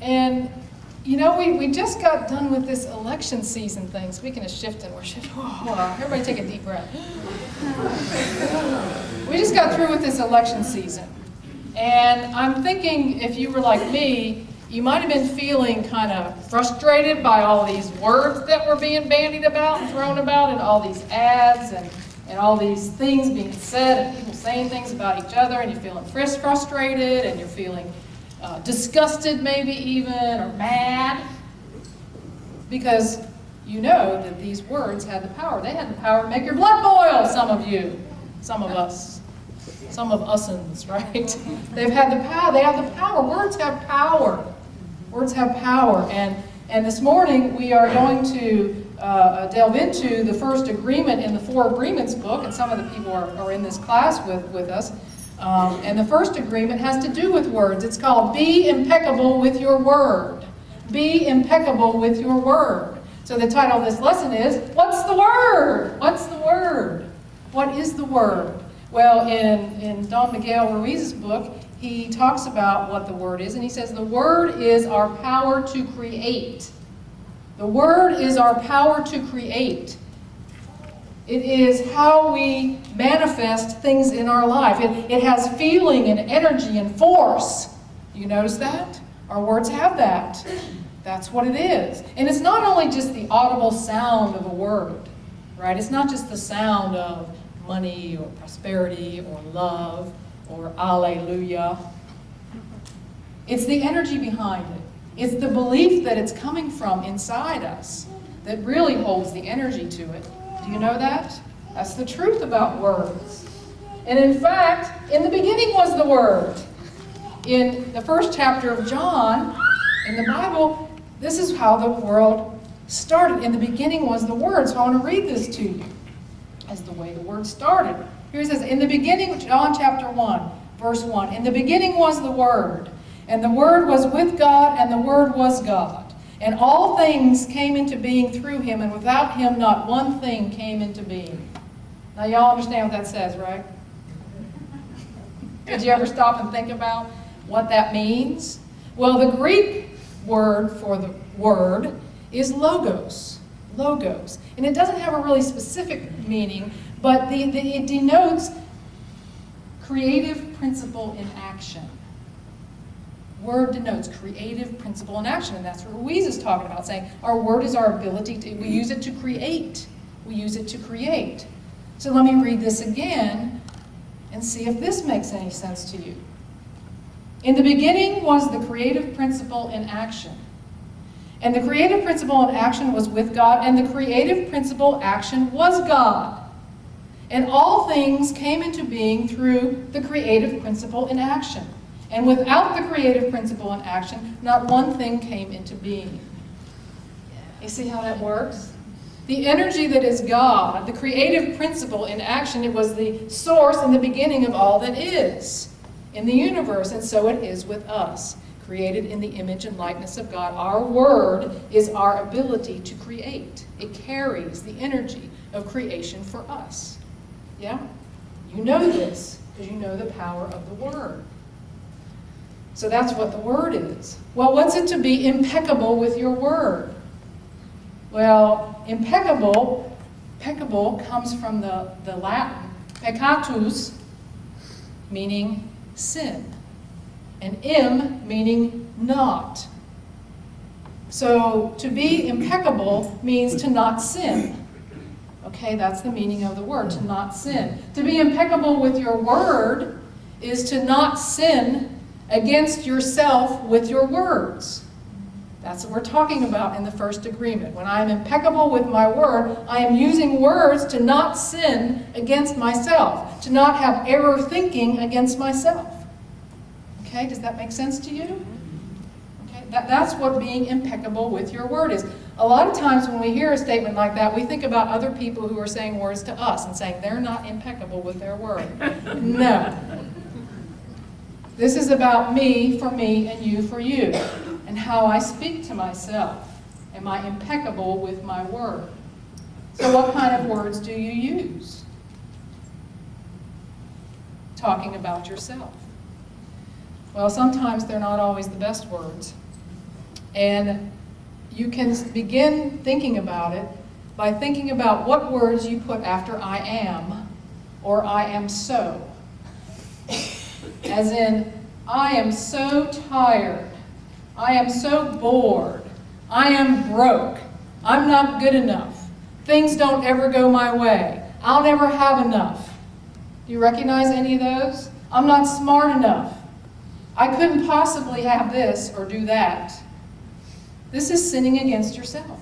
And, you know, we just got done with this election season thing. Speaking of shifting, we're shifting. Oh, everybody take a deep breath. We just got through with this election season. And I'm thinking, if you were like me, you might have been feeling kind of frustrated by all these words that were being bandied about and thrown about, and all these ads and all these things being said, and people saying things about each other, and you're feeling frustrated, and you're feeling disgusted maybe even, or mad, because you know that these words had the power. They had the power to make your blood boil, some of you, some of us. Some of us'uns, right? They've had the power. They have the power. Words have power. Words have power. And this morning we are going to delve into the first agreement in the Four Agreements book, and some of the people are in this class with us. And the first agreement has to do with words. It's called Be Impeccable with Your Word. Be impeccable with your word. So the title of this lesson is, What's the Word? What's the Word? What is the Word? Well, in Don Miguel Ruiz's book, he talks about what the Word is, and he says the Word is our power to create. The Word is our power to create. It is how we manifest things in our life. It has feeling and energy and force. You notice that? Our words have that. That's what it is. And it's not only just the audible sound of a word, right? It's not just the sound of money or prosperity or love or alleluia. It's the energy behind it. It's the belief that it's coming from inside us that really holds the energy to it. Do you know that? That's the truth about words. And in fact, in the beginning was the Word. In the first chapter of John, in the Bible, this is how the world started. In the beginning was the Word. So I want to read this to you as the way the Word started. Here it says, in the beginning, John chapter 1, verse 1, in the beginning was the Word, and the Word was with God, and the Word was God. And all things came into being through Him, and without Him not one thing came into being. Now y'all understand what that says, right? Did you ever stop and think about what that means? Well, the Greek word for the word is logos. Logos. And it doesn't have a really specific meaning, but it denotes creative principle in action. Word denotes creative principle in action, and that's what Ruiz is talking about, saying our word is our ability to, we use it to create. We use it to create. So let me read this again and see if this makes any sense to you. In the beginning was the creative principle in action. And the creative principle in action was with God, and the creative principle action was God. And all things came into being through the creative principle in action. And without the creative principle in action, not one thing came into being. You see how that works? The energy that is God, the creative principle in action, it was the source and the beginning of all that is in the universe, and so it is with us, created in the image and likeness of God. Our word is our ability to create. It carries the energy of creation for us. Yeah? You know this because you know the power of the word. So that's what the word is. Well, what's it to be impeccable with your word? Well, impeccable comes from the Latin peccatus, meaning sin, and meaning not. So to be impeccable means to not sin. Okay, that's the meaning of the word, to not sin. To be impeccable with your word is to not sin against yourself with your words. That's what we're talking about in the first agreement. When I am impeccable with my word, I am using words to not sin against myself, to not have error thinking against myself. Okay, does that make sense to you? Okay, that's what being impeccable with your word is. A lot of times when we hear a statement like that, we think about other people who are saying words to us and saying they're not impeccable with their word. No. This is about me for me and you for you, and how I speak to myself. Am I impeccable with my word? So what kind of words do you use? Talking about yourself. Well, sometimes they're not always the best words. And you can begin thinking about it by thinking about what words you put after I am or I am so. As in, I am so tired. I am so bored. I am broke. I'm not good enough. Things don't ever go my way. I'll never have enough. Do you recognize any of those? I'm not smart enough. I couldn't possibly have this or do that. This is sinning against yourself.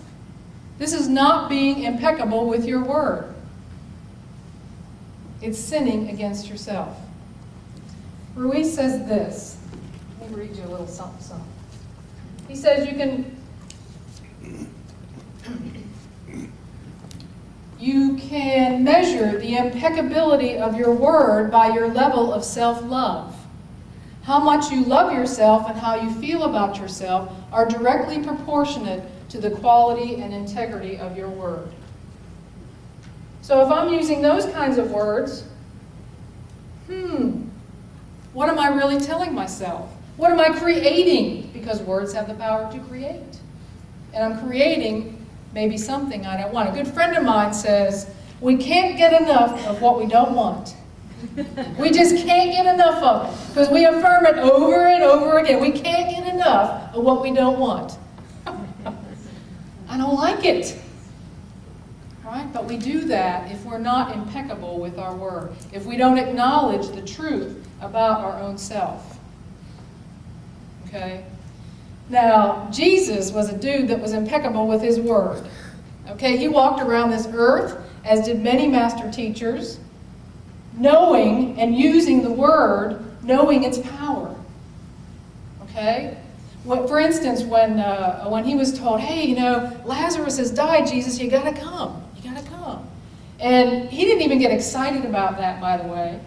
This is not being impeccable with your word. It's sinning against yourself. Ruiz says this. Let me read you a little something. He says you can measure the impeccability of your word by your level of self-love. How much you love yourself and how you feel about yourself are directly proportionate to the quality and integrity of your word. So if I'm using those kinds of words, what am I really telling myself? What am I creating? Because words have the power to create. And I'm creating maybe something I don't want. A good friend of mine says, we can't get enough of what we don't want. We just can't get enough of it because we affirm it over and over again. We can't get enough of what we don't want. I don't like it. Right? But we do that if we're not impeccable with our word, if we don't acknowledge the truth about our own self. Okay? Now, Jesus was a dude that was impeccable with his word. Okay? He walked around this earth, as did many master teachers, knowing and using the word, knowing its power. Okay? For instance, when he was told, hey, Lazarus has died, Jesus, you gotta come. You gotta come. And he didn't even get excited about that, by the way.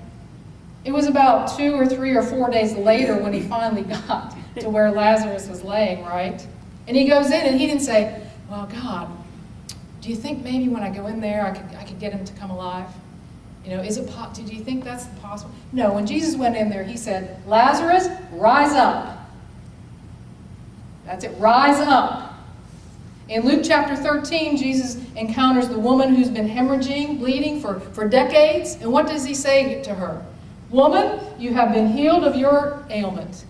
It was about 2 or 3 or 4 days later when he finally got to where Lazarus was laying, right? And he goes in and he didn't say, well, God, do you think maybe when I go in there I could get him to come alive? Do you think that's possible? No, when Jesus went in there, he said, Lazarus, rise up. That's it, rise up. In Luke chapter 13, Jesus encounters the woman who's been hemorrhaging, bleeding for decades. And what does he say to her? Woman, you have been healed of your ailment.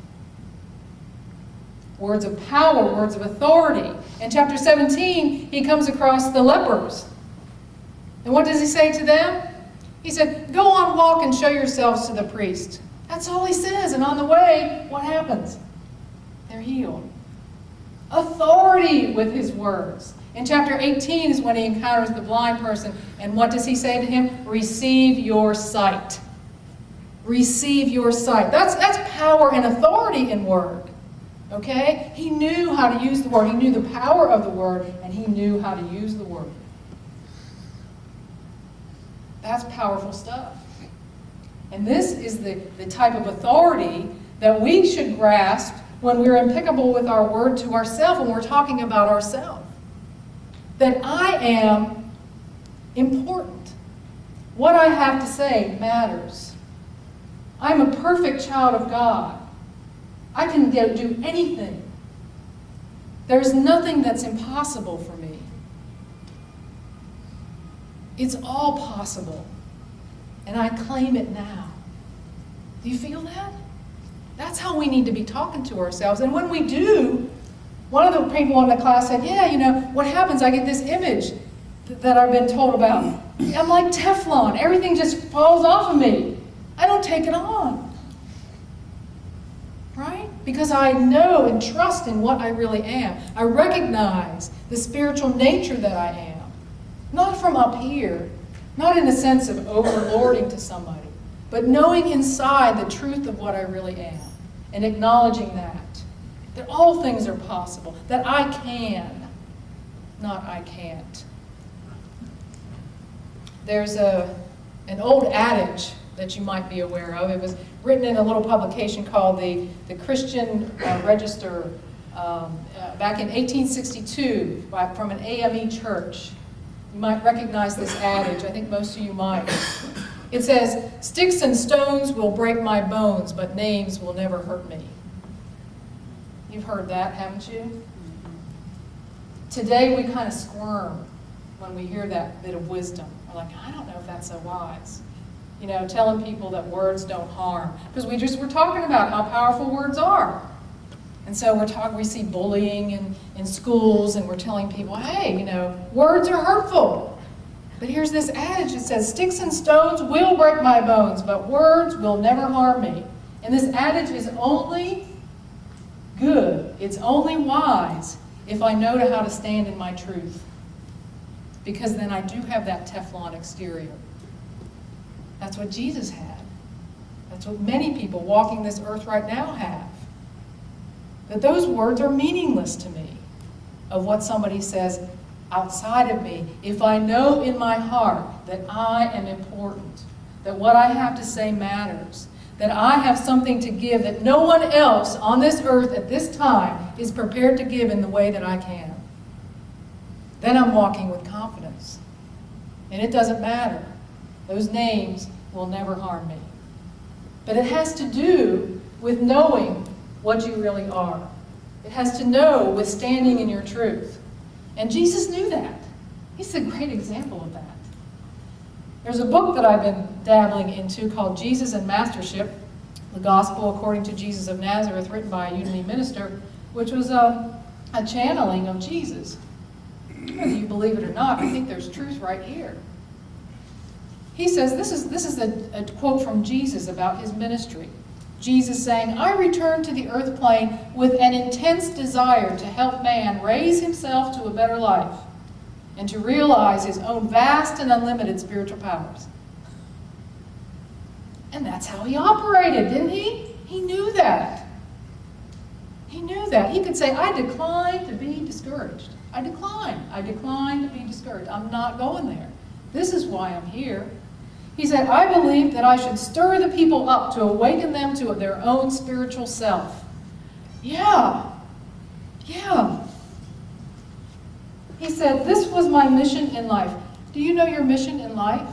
Words of power, words of authority. In chapter 17, he comes across the lepers. And what does he say to them? He said, go on, walk and show yourselves to the priest. That's all he says. And on the way, what happens? They're healed. Authority with his words. In chapter 18 is when he encounters the blind person. And what does he say to him? Receive your sight. Receive your sight. That's power and authority in word. Okay? He knew how to use the word. He knew the power of the word, and he knew how to use the word. That's powerful stuff. And this is the type of authority that we should grasp when we're impeccable with our word to ourselves, when we're talking about ourselves. That I am important. What I have to say matters. I'm a perfect child of God. I can do anything. There's nothing that's impossible for me. It's all possible. And I claim it now. Do you feel that? That's how we need to be talking to ourselves. And when we do, one of the people in the class said, what happens? I get this image that I've been told about. I'm like Teflon. Everything just falls off of me. I don't take it on. Right? Because I know and trust in what I really am. I recognize the spiritual nature that I am. Not from up here, not in the sense of overlording to somebody, but knowing inside the truth of what I really am and acknowledging that all things are possible, that I can, not I can't. There's an old adage that you might be aware of. It was written in a little publication called the Christian Register back in 1862 from an AME church. You might recognize this adage. I think most of you might. It says, sticks and stones will break my bones, but names will never hurt me. You've heard that, haven't you? today we kind of squirm when we hear that bit of wisdom. We're like, I don't know if that's so wise. You know, telling people that words don't harm. Because we're talking about how powerful words are. And so we see bullying in schools, and we're telling people, hey, you know, words are hurtful. But here's this adage that says, sticks and stones will break my bones, but words will never harm me. And this adage is only good, it's only wise if I know how to stand in my truth. Because then I do have that Teflon exterior. That's what Jesus had. That's what many people walking this earth right now have. That those words are meaningless to me, of what somebody says outside of me, if I know in my heart that I am important, that what I have to say matters, that I have something to give that no one else on this earth at this time is prepared to give in the way that I can. Then I'm walking with confidence. And it doesn't matter. Those names will never harm me. But it has to do with knowing what you really are. It has to know with standing in your truth. And Jesus knew that. He's a great example of that. There's a book that I've been dabbling into called Jesus and Mastership, The Gospel According to Jesus of Nazareth, written by a Unity minister, which was a channeling of Jesus. Whether you believe it or not, I think there's truth right here. He says, this is a quote from Jesus about his ministry. Jesus saying, I returned to the earth plane with an intense desire to help man raise himself to a better life and to realize his own vast and unlimited spiritual powers. And that's how he operated, didn't he? He knew that. He knew that. He could say, I decline to be discouraged. I decline to be discouraged. I'm not going there. This is why I'm here. He said, I believe that I should stir the people up to awaken them to their own spiritual self. Yeah. He said, this was my mission in life. Do you know your mission in life?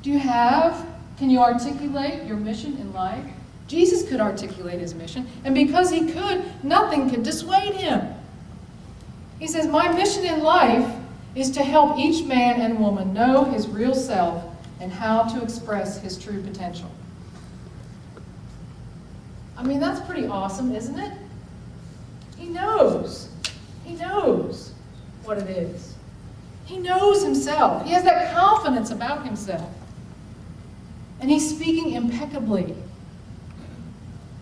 Can you articulate your mission in life? Jesus could articulate his mission, and because he could, nothing could dissuade him. He says, my mission in life is to help each man and woman know his real self and how to express his true potential. I mean, that's pretty awesome, isn't it? He knows what it is. He knows himself. He has that confidence about himself. And he's speaking impeccably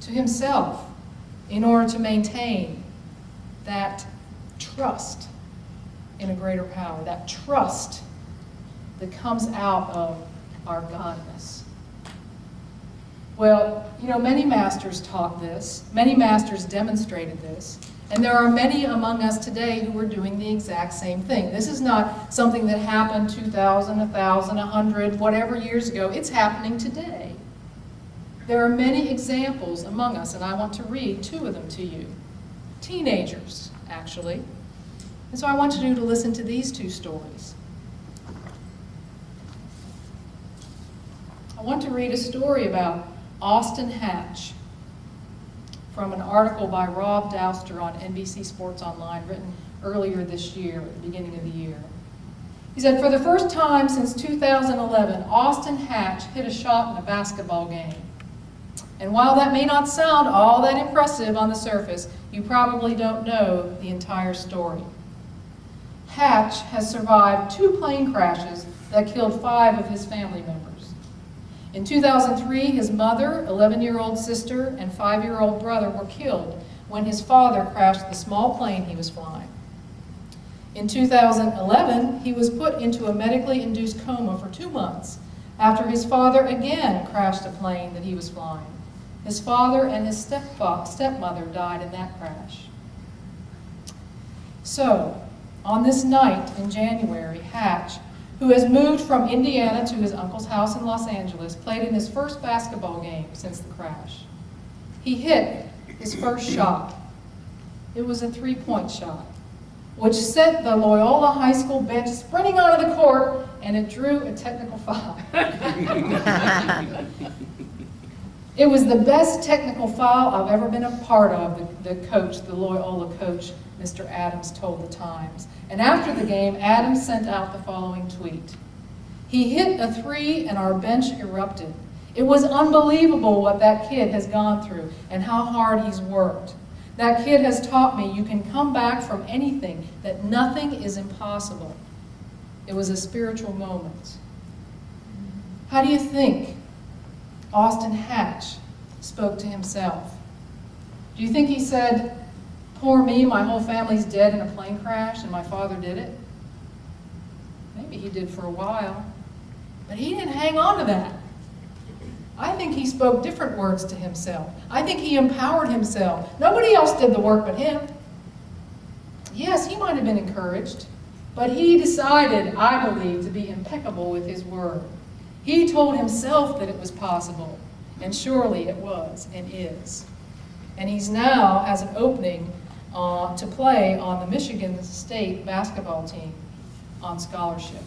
to himself in order to maintain that trust in a greater power, that trust that comes out of our godness. Well, you know, many masters taught this, many masters demonstrated this, and there are many among us today who are doing the exact same thing. This is not something that happened 2,000, 1,000, 100, whatever years ago. It's happening today. There are many examples among us, and I want to read two of them to you. Teenagers, actually. And so I want you to listen to these two stories. I want to read a story about Austin Hatch from an article by Rob Douster on NBC Sports Online, written earlier this year, at the beginning of the year. He said, for the first time since 2011, Austin Hatch hit a shot in a basketball game. And while that may not sound all that impressive on the surface, you probably don't know the entire story. Hatch has survived 2 plane crashes that killed 5 of his family members. In 2003, his mother, 11-year-old sister, and 5-year-old brother were killed when his father crashed the small plane he was flying. In 2011, he was put into a medically induced coma for 2 months after his father again crashed a plane that he was flying. His father and his stepmother died in that crash. So, on this night in January, Hatch, who has moved from Indiana to his uncle's house in Los Angeles, played in his first basketball game since the crash. He hit his first shot. It was a 3-point shot, which sent the Loyola High School bench sprinting onto the court, and it drew a technical foul. It was the best technical foul I've ever been a part of, the coach, the Loyola coach, Mr. Adams, told the Times. And after the game, Adams sent out the following tweet. He hit a 3 and our bench erupted. It was unbelievable what that kid has gone through and how hard he's worked. That kid has taught me you can come back from anything, that nothing is impossible. It was a spiritual moment. How do you think Austin Hatch spoke to himself? Do you think he said, "Poor me, my whole family's dead in a plane crash and my father did it"? Maybe he did for a while, but he didn't hang on to that. I think he spoke different words to himself. I think he empowered himself. Nobody else did the work but him. Yes, he might have been encouraged, but he decided, I believe, to be impeccable with his word. He told himself that it was possible, and surely it was and is. And he's now has an opening to play on the Michigan State basketball team on scholarship.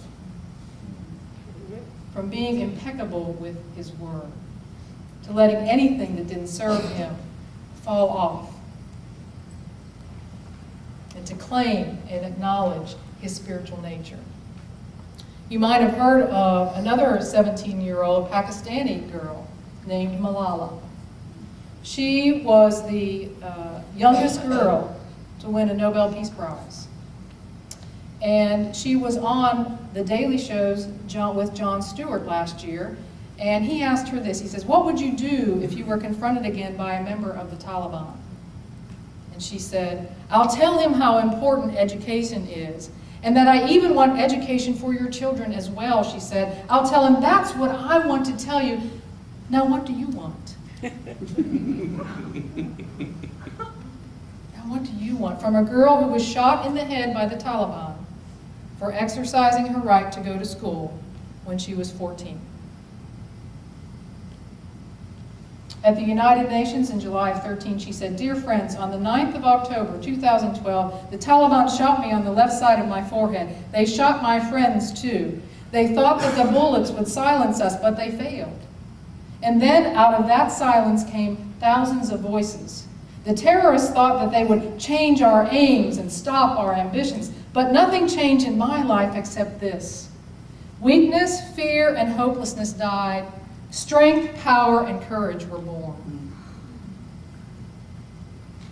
From being impeccable with his word, to letting anything that didn't serve him fall off, and to claim and acknowledge his spiritual nature. You might have heard of another 17-year-old Pakistani girl named Malala. She was the youngest girl to win a Nobel Peace Prize. And she was on the Daily Show's with Jon Stewart last year, and he asked her this. He says, "What would you do if you were confronted again by a member of the Taliban?" And she said, "I'll tell him how important education is, and that I even want education for your children as well," she said. "I'll tell him that's what I want to tell you. Now what do you want?" Now what do you want? From a girl who was shot in the head by the Taliban for exercising her right to go to school when she was 14. At the United Nations in July of 13, she said, "Dear friends, on the 9th of October, 2012, the Taliban shot me on the left side of my forehead. They shot my friends too. They thought that the bullets would silence us, but they failed. And then out of that silence came thousands of voices. The terrorists thought that they would change our aims and stop our ambitions, but nothing changed in my life except this. Weakness, fear, and hopelessness died. Strength, power, and courage were born."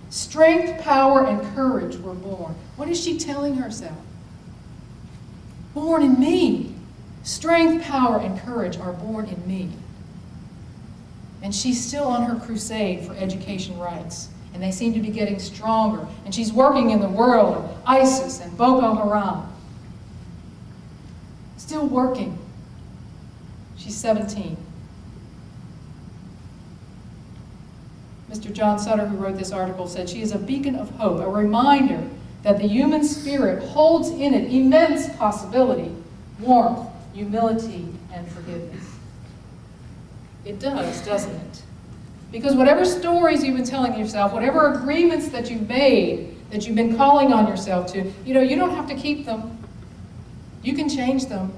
Strength, power, and courage were born. What is she telling herself? Born in me. Strength, power, and courage are born in me. And she's still on her crusade for education rights. And they seem to be getting stronger. And she's working in the world of ISIS and Boko Haram. Still working. She's 17. Mr. John Sutter, who wrote this article, said, "She is a beacon of hope, a reminder that the human spirit holds in it immense possibility, warmth, humility, and forgiveness." It does, doesn't it? Because whatever stories you've been telling yourself, whatever agreements that you've made, that you've been calling on yourself to, you don't have to keep them. You can change them.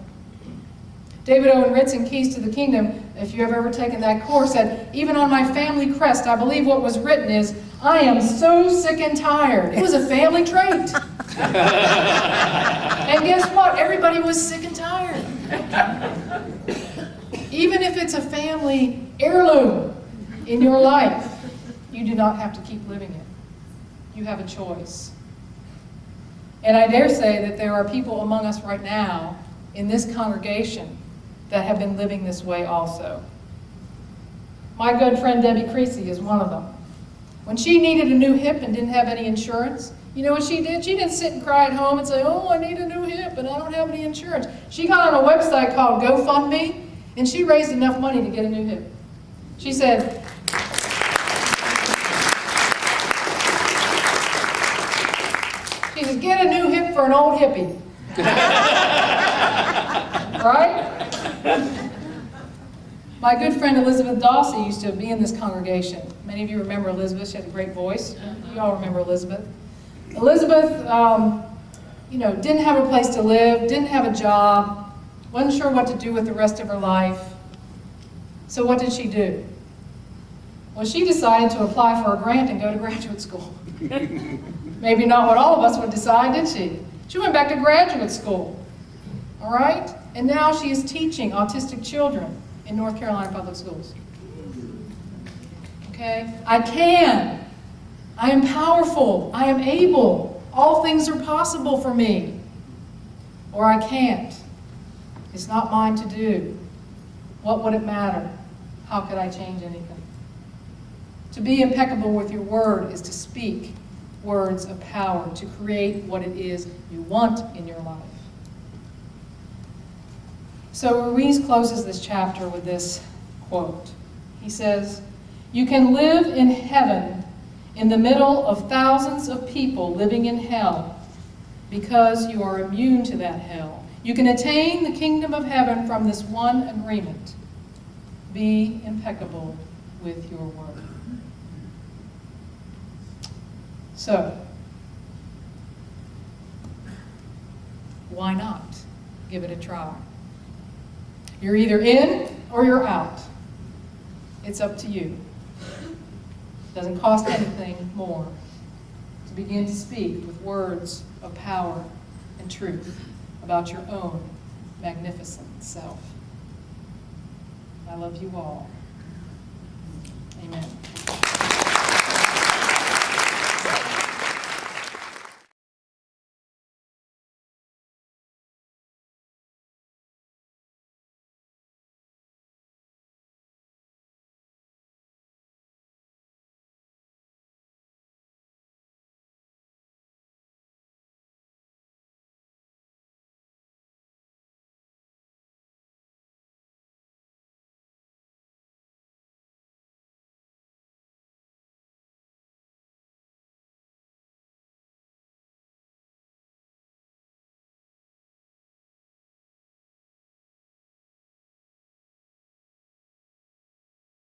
David Owen Ritz in Keys to the Kingdom, if you've ever taken that course, said, "Even on my family crest, I believe what was written is, I am so sick and tired." It was a family trait. And guess what? Everybody was sick and tired. Even if it's a family heirloom in your life, you do not have to keep living it. You have a choice. And I dare say that there are people among us right now in this congregation that have been living this way also. My good friend Debbie Creasy is one of them. When she needed a new hip and didn't have any insurance, you know what she did? She didn't sit and cry at home and say, "Oh, I need a new hip and I don't have any insurance." She got on a website called GoFundMe, and she raised enough money to get a new hip. She said, "Get a new hip for an old hippie." Right? My good friend Elizabeth Dawsey used to be in this congregation. Many of you remember Elizabeth. She had a great voice. You all remember Elizabeth. Elizabeth, didn't have a place to live, didn't have a job, wasn't sure what to do with the rest of her life. So what did she do? Well, she decided to apply for a grant and go to graduate school. Maybe not what all of us would decide, did she? She went back to graduate school. All right? And now she is teaching autistic children in North Carolina Public Schools. Okay? I can. I am powerful. I am able. All things are possible for me. Or I can't. It's not mine to do. What would it matter? How could I change anything? To be impeccable with your word is to speak words of power, to create what it is you want in your life. So Ruiz closes this chapter with this quote. He says, "You can live in heaven in the middle of thousands of people living in hell because you are immune to that hell. You can attain the kingdom of heaven from this one agreement. Be impeccable with your word." So, why not give it a try? You're either in or you're out. It's up to you. It doesn't cost anything more to begin to speak with words of power and truth about your own magnificent self. I love you all. Amen.